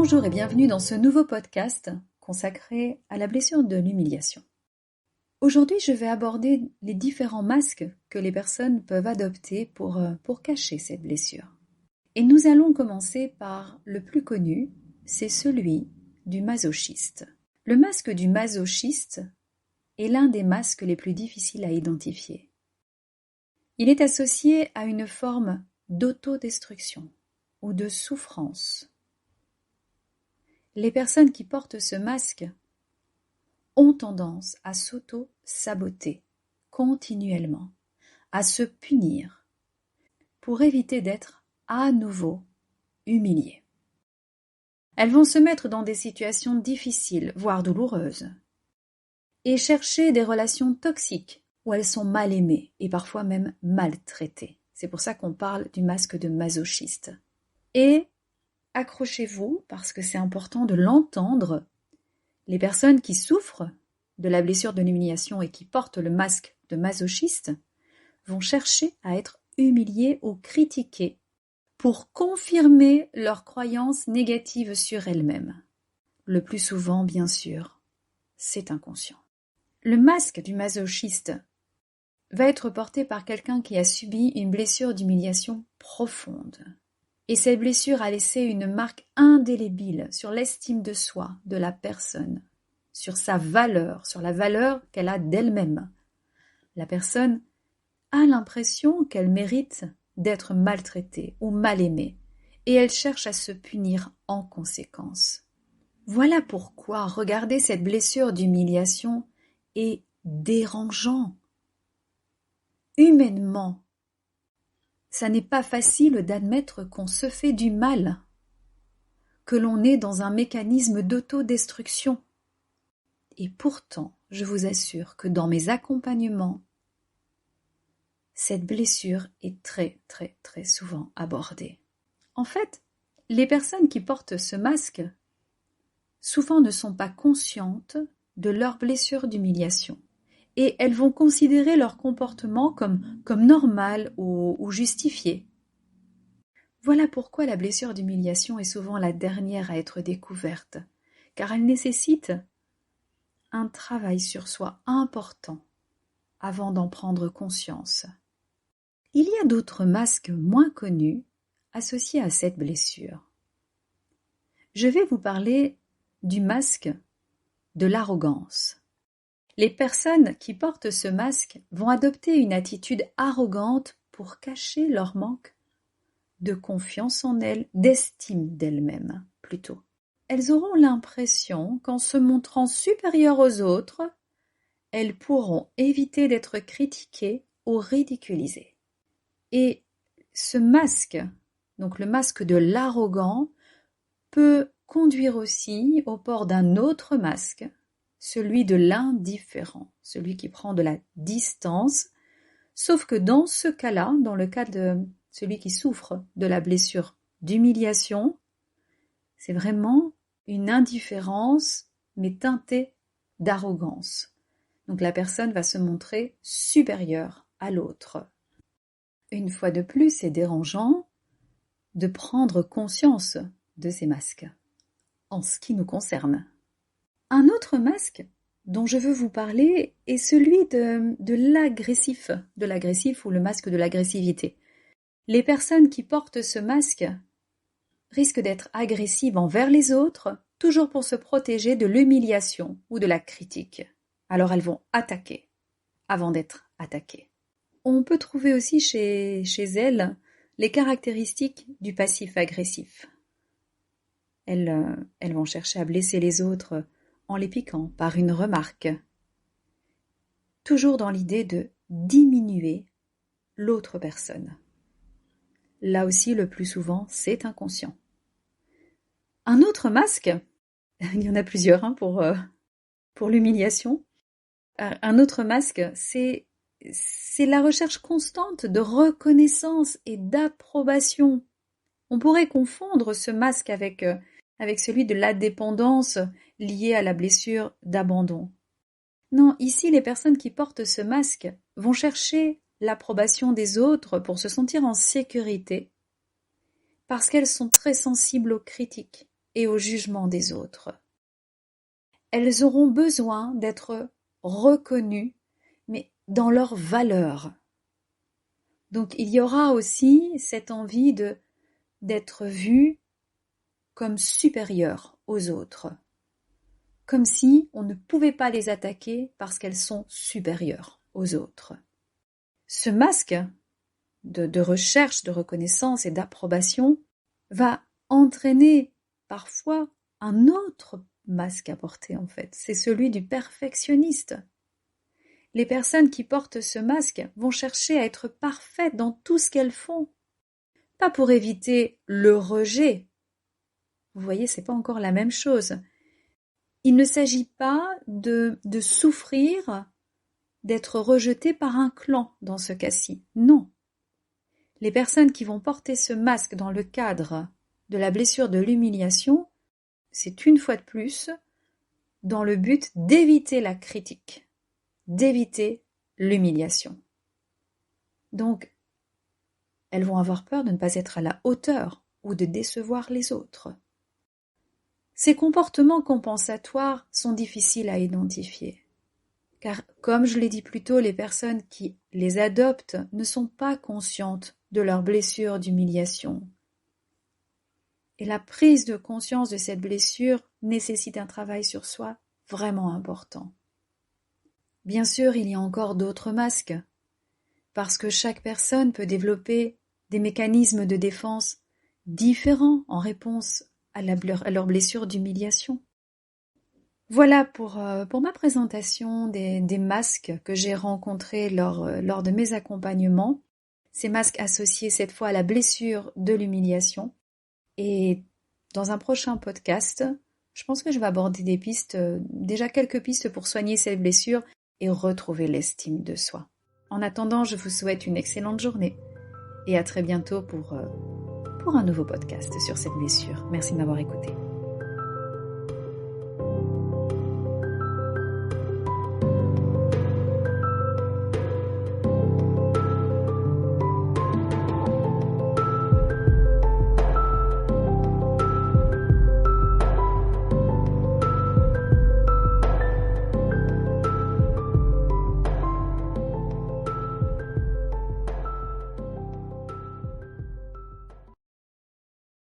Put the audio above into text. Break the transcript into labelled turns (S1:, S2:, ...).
S1: Bonjour et bienvenue dans ce nouveau podcast consacré à la blessure de l'humiliation. Aujourd'hui, je vais aborder les différents masques que les personnes peuvent adopter pour cacher cette blessure. Et nous allons commencer par le plus connu, c'est celui du masochiste. Le masque du masochiste est l'un des masques les plus difficiles à identifier. Il est associé à une forme d'autodestruction ou de souffrance. Les personnes qui portent ce masque ont tendance à s'auto-saboter continuellement, à se punir pour éviter d'être à nouveau humiliées. Elles vont se mettre dans des situations difficiles, voire douloureuses, et chercher des relations toxiques où elles sont mal aimées et parfois même maltraitées. C'est pour ça qu'on parle du masque de masochiste. Et accrochez-vous, parce que c'est important de l'entendre, les personnes qui souffrent de la blessure de l'humiliation et qui portent le masque de masochiste vont chercher à être humiliées ou critiquées pour confirmer leurs croyances négatives sur elles-mêmes. Le plus souvent, bien sûr, c'est inconscient. Le masque du masochiste va être porté par quelqu'un qui a subi une blessure d'humiliation profonde. Et cette blessure a laissé une marque indélébile sur l'estime de soi de la personne, sur sa valeur, sur la valeur qu'elle a d'elle-même. La personne a l'impression qu'elle mérite d'être maltraitée ou mal aimée, et elle cherche à se punir en conséquence. Voilà pourquoi regarder cette blessure d'humiliation est dérangeant. Humainement, ça n'est pas facile d'admettre qu'on se fait du mal, que l'on est dans un mécanisme d'autodestruction. Et pourtant, je vous assure que dans mes accompagnements, cette blessure est très souvent abordée. En fait, les personnes qui portent ce masque, souvent ne sont pas conscientes de leur blessure d'humiliation. Et elles vont considérer leur comportement comme normal ou justifié. Voilà pourquoi la blessure d'humiliation est souvent la dernière à être découverte, car elle nécessite un travail sur soi important avant d'en prendre conscience. Il y a d'autres masques moins connus associés à cette blessure. Je vais vous parler du masque de l'arrogance. Les personnes qui portent ce masque vont adopter une attitude arrogante pour cacher leur manque de confiance en elles, d'estime d'elles-mêmes plutôt. Elles auront l'impression qu'en se montrant supérieures aux autres, elles pourront éviter d'être critiquées ou ridiculisées. Et ce masque, donc le masque de l'arrogant, peut conduire aussi au port d'un autre masque, celui de l'indifférent, celui qui prend de la distance, sauf que dans ce cas-là, dans le cas de celui qui souffre de la blessure d'humiliation, c'est vraiment une indifférence, mais teintée d'arrogance. Donc la personne va se montrer supérieure à l'autre. Une fois de plus, c'est dérangeant de prendre conscience de ces masques, en ce qui nous concerne. Un autre masque dont je veux vous parler est celui de l'agressif ou le masque de l'agressivité. Les personnes qui portent ce masque risquent d'être agressives envers les autres, toujours pour se protéger de l'humiliation ou de la critique. Alors elles vont attaquer avant d'être attaquées. On peut trouver aussi chez elles les caractéristiques du passif agressif. Elles vont chercher à blesser les autres en les piquant par une remarque, toujours dans l'idée de diminuer l'autre personne. Là aussi, le plus souvent, c'est inconscient. Un autre masque, il y en a plusieurs pour l'humiliation, un autre masque, c'est la recherche constante de reconnaissance et d'approbation. On pourrait confondre ce masque avec celui de la dépendance liée à la blessure d'abandon. Non, ici, les personnes qui portent ce masque vont chercher l'approbation des autres pour se sentir en sécurité, parce qu'elles sont très sensibles aux critiques et au jugement des autres. Elles auront besoin d'être reconnues, mais dans leur valeur. Donc il y aura aussi cette envie d'être vues comme supérieures aux autres, comme si on ne pouvait pas les attaquer parce qu'elles sont supérieures aux autres. Ce masque de recherche, de reconnaissance et d'approbation va entraîner parfois un autre masque à porter en fait, c'est celui du perfectionniste. Les personnes qui portent ce masque vont chercher à être parfaites dans tout ce qu'elles font, pas pour éviter le rejet. Vous voyez, c'est pas encore la même chose. Il ne s'agit pas de souffrir d'être rejeté par un clan dans ce cas-ci. Non. Les personnes qui vont porter ce masque dans le cadre de la blessure de l'humiliation, c'est une fois de plus dans le but d'éviter la critique, d'éviter l'humiliation. Donc, elles vont avoir peur de ne pas être à la hauteur ou de décevoir les autres. Ces comportements compensatoires sont difficiles à identifier. Car, comme je l'ai dit plus tôt, les personnes qui les adoptent ne sont pas conscientes de leur blessure d'humiliation. Et la prise de conscience de cette blessure nécessite un travail sur soi vraiment important. Bien sûr, il y a encore d'autres masques, parce que chaque personne peut développer des mécanismes de défense différents en réponse à leur blessure d'humiliation. Voilà pour ma présentation des masques que j'ai rencontrés lors de mes accompagnements. Ces masques associés cette fois à la blessure de l'humiliation. Et dans un prochain podcast, je pense que je vais aborder des pistes, déjà quelques pistes pour soigner cette blessure et retrouver l'estime de soi. En attendant, je vous souhaite une excellente journée et à très bientôt pour un nouveau podcast sur cette blessure. Merci de m'avoir écouté.